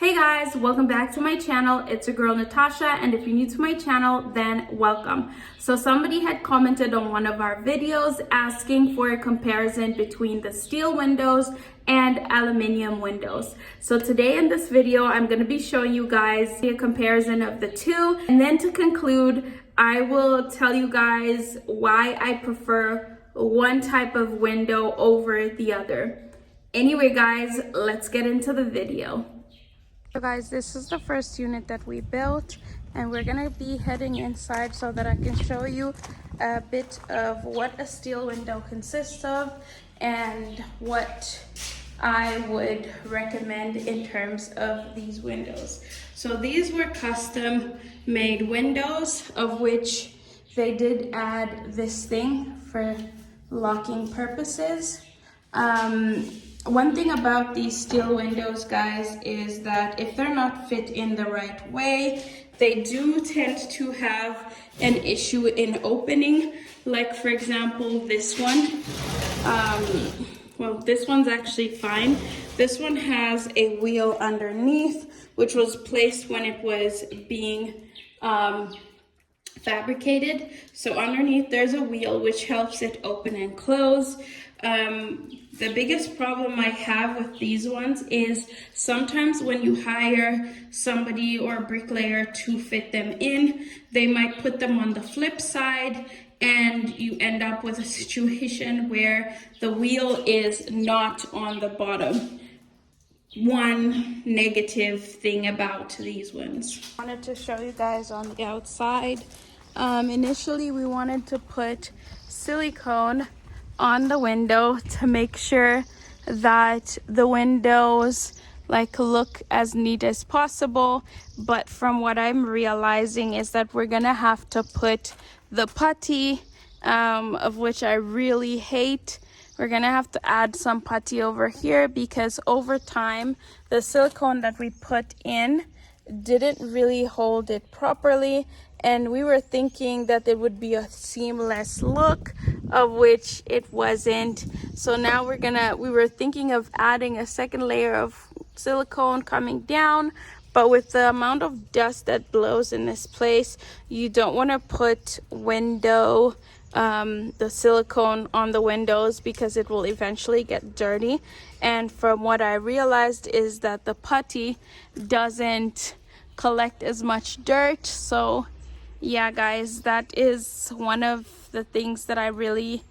Hey guys, welcome back to my channel. It's your girl Natasha, and if you're new to my channel, then welcome. So somebody had commented on one of our videos asking for a comparison between the steel windows and aluminum windows. So today in this video, I'm going to be showing you guys a comparison of the two, and then to conclude, I will tell you guys why I prefer one type of window over the other. Anyway guys, let's get into the video. So guys, this is the first unit that we built, and we're gonna be heading inside so that I can show you a bit of what a steel window consists of and what I would recommend in terms of these windows. So these were custom made windows, of which they did add this thing for locking purposes. One thing about these steel windows, guys, is that if they're not fit in the right way, they do tend to have an issue in opening. Like for example, this one. Well, this one's actually fine. This one has a wheel underneath, which was placed when it was being fabricated. So underneath there's a wheel which helps it open and close. The biggest problem I have with these ones is sometimes when you hire somebody or a bricklayer to fit them in, they might put them on the flip side and you end up with a situation where the wheel is not on the bottom. One negative thing about these ones. I wanted to show you guys on the outside. Initially we wanted to put silicone on the window to make sure that the windows look as neat as possible, but from what I'm realizing is that we're gonna have to put the putty, of which I really hate. We're gonna have to add some putty over here because over time the silicone that we put in didn't really hold it properly, and we were thinking that it would be a seamless look, of which it wasn't. So now we were thinking of adding a second layer of silicone coming down, but with the amount of dust that blows in this place, you don't want to put the silicone on the windows because it will eventually get dirty. And from what I realized is that the putty doesn't collect as much dirt. So yeah guys, that is one of the things that I really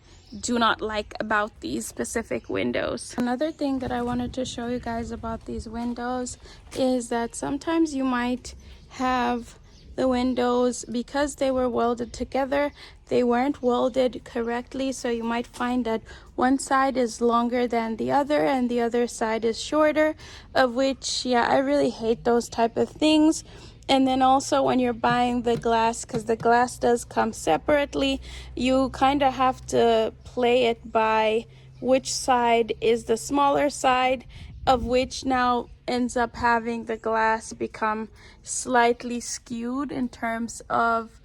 do not like about these specific windows. Another thing that I wanted to show you guys about these windows is that sometimes you might have the windows, because they were welded together, they weren't welded correctly, so you might find that one side is longer than the other and the other side is shorter, of which, yeah, I really hate those type of things. And then also when you're buying the glass, because the glass does come separately, you kind of have to play it by which side is the smaller side, of which now ends up having the glass become slightly skewed in terms of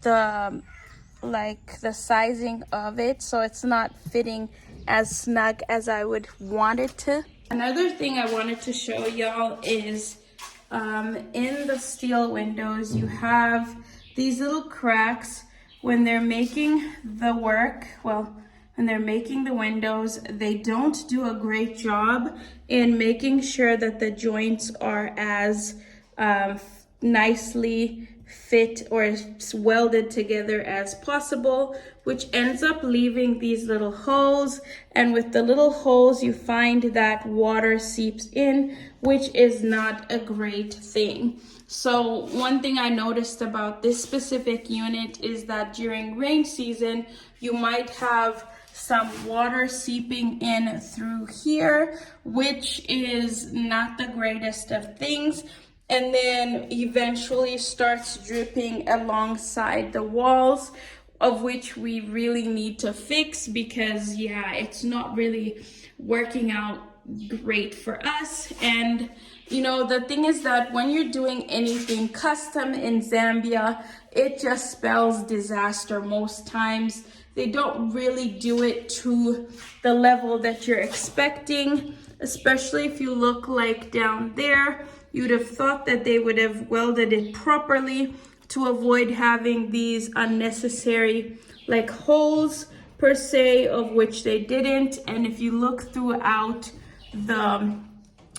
the sizing of it, so it's not fitting as snug as I would want it to. Another thing I wanted to show y'all is in the steel windows you have these little cracks. When they're making the when they're making the windows, they don't do a great job in making sure that the joints are as nicely fit or as welded together as possible, which ends up leaving these little holes. And with the little holes, you find that water seeps in, which is not a great thing. So one thing I noticed about this specific unit is that during rain season, you might have some water seeping in through here, which is not the greatest of things, and then eventually starts dripping alongside the walls, of which we really need to fix because, yeah, it's not really working out great for us. And you know, the thing is that when you're doing anything custom in Zambia, it just spells disaster most times. They don't really do it to the level that you're expecting. especially if you look like down there, you'd have thought that they would have welded it properly to avoid having these unnecessary like holes per se, of which they didn't. And if you look throughout the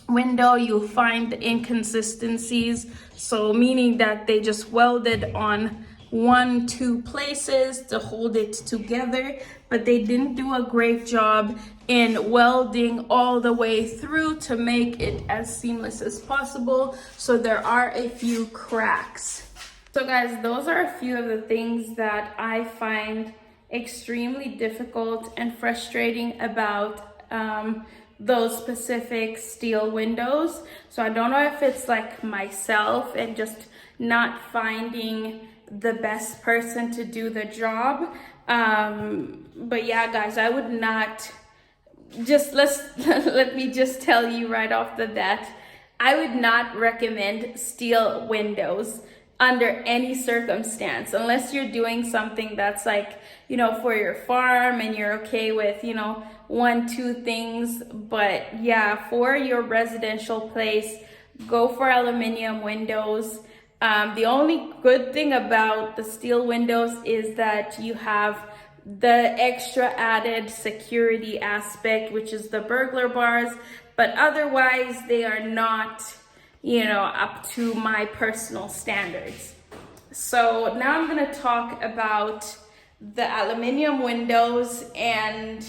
window, you'll find the inconsistencies, so meaning that they just welded on 1-2 places to hold it together, but they didn't do a great job in welding all the way through to make it as seamless as possible. So there are a few cracks. So guys, those are a few of the things that I find extremely difficult and frustrating about those specific steel windows. So I don't know if it's like myself and just not finding the best person to do the job. But yeah, guys, I would not let me just tell you right off the bat, I would not recommend steel windows under any circumstance, unless you're doing something that's like, you know, for your farm and you're okay with, you know, 1-2 things. But yeah, for your residential place, go for aluminum windows. The only good thing about the steel windows is that you have the extra added security aspect, which is the burglar bars, but otherwise they are not, you know, up to my personal standards. So now I'm gonna talk about the aluminum windows and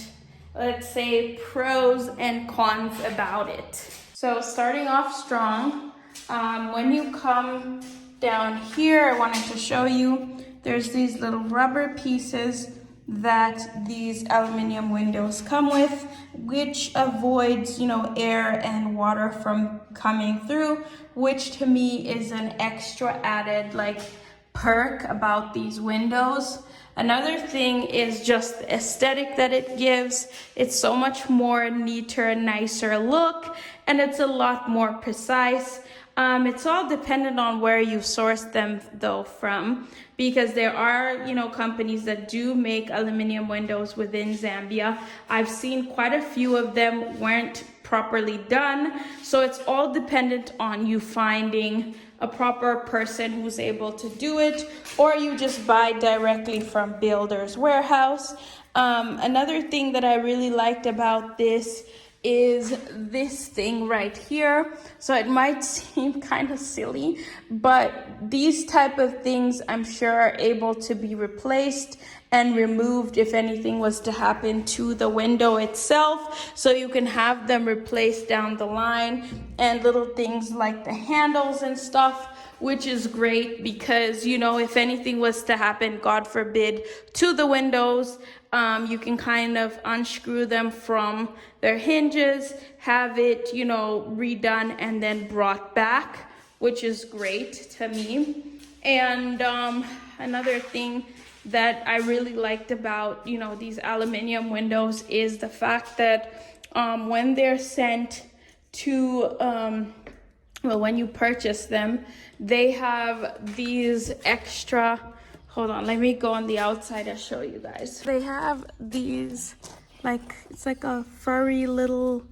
let's say pros and cons about it. So starting off strong, when you come down here, I wanted to show you, there's these little rubber pieces that these aluminum windows come with, which avoids, you know, air and water from coming through, which to me is an extra added like perk about these windows. Another thing is just the aesthetic that it gives. It's so much more neater, nicer look, and it's a lot more precise. It's all dependent on where you source them though from, because there are, you know, companies that do make aluminum windows within Zambia. I've seen quite a few of them weren't properly done. So it's all dependent on you finding a proper person who's able to do it, or you just buy directly from Builder's Warehouse. Another thing that I really liked about this is this thing right here. So it might seem kind of silly, but these type of things I'm sure are able to be replaced and removed if anything was to happen to the window itself. So you can have them replaced down the line, and little things like the handles and stuff, which is great because, you know, if anything was to happen, God forbid, to the windows, you can kind of unscrew them from their hinges, have it, you know, redone and then brought back, which is great to me. And another thing that I really liked about, you know, these aluminum windows is the fact that when they're sent to, well, when you purchase them, they have these extra, hold on, let me go on the outside and show you guys. They have these, like, it's like a furry little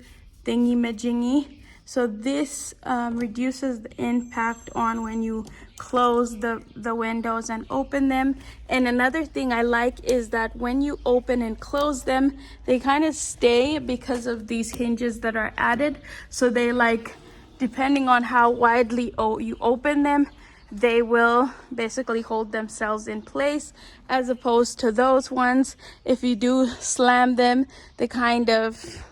thingy-majingy. So this reduces the impact on when you close the windows and open them. And another thing I like is that when you open and close them, they kind of stay because of these hinges that are added. So they, like, depending on how widely you open them, they will basically hold themselves in place, as opposed to those ones, if you do slam them, they kind of,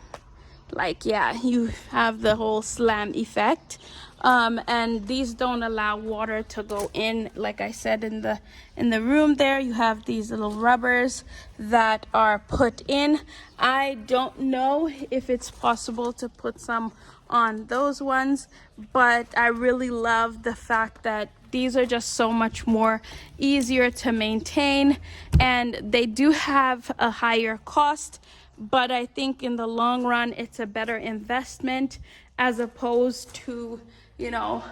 like, yeah, you have the whole slam effect. And these don't allow water to go in. Like I said, in the room there, you have these little rubbers that are put in. I don't know if it's possible to put some on those ones, but I really love the fact that these are just so much more easier to maintain, and they do have a higher cost, but I think in the long run it's a better investment as opposed to, you know,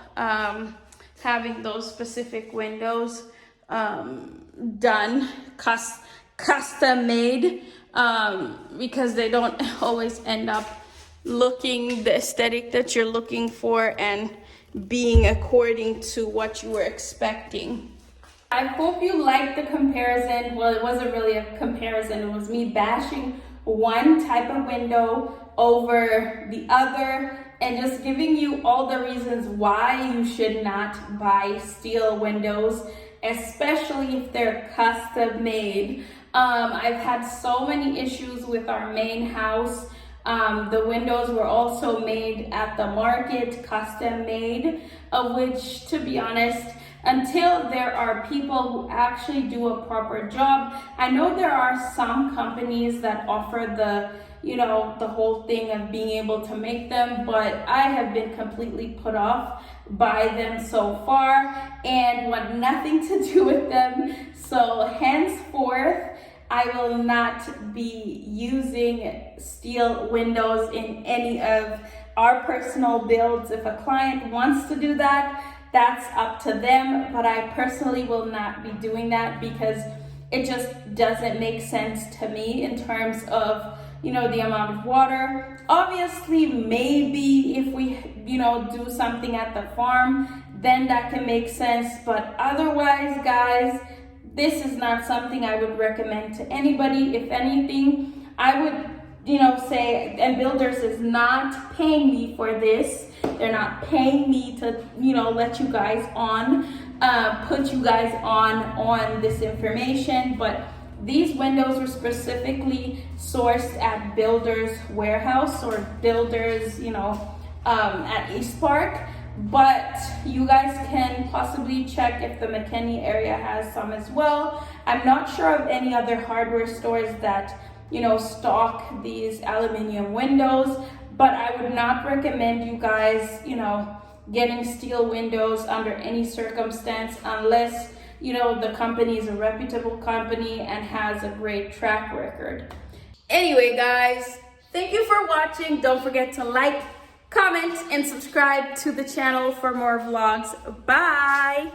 having those specific windows done custom made, because they don't always end up looking the aesthetic that you're looking for and being according to what you were expecting. I hope you liked the comparison. Well, it wasn't really a comparison. It was me bashing one type of window over the other and just giving you all the reasons why you should not buy steel windows, especially if they're custom made. I've had so many issues with our main house. The windows were also made at the market, custom made, of which, to be honest, until there are people who actually do a proper job. I know there are some companies that offer the whole thing of being able to make them, but I have been completely put off by them so far and want nothing to do with them. So henceforth, I will not be using steel windows in any of our personal builds. If a client wants to do that, that's up to them, but I personally will not be doing that because it just doesn't make sense to me in terms of, the amount of water. Obviously, maybe if we, do something at the farm, then that can make sense, but otherwise, guys, this is not something I would recommend to anybody. If anything, I would, say, and Builders is not paying me for this. They're not paying me to, let you guys on, put you guys on this information. But these windows were specifically sourced at Builders Warehouse or Builders, at East Park. But you guys can possibly check if the McKinney area has some as well. I'm not sure of any other hardware stores that, stock these aluminum windows, but I would not recommend you guys, getting steel windows under any circumstance unless, the company is a reputable company and has a great track record. Anyway, guys, thank you for watching. Don't forget to like, comment, and subscribe to the channel for more vlogs. Bye!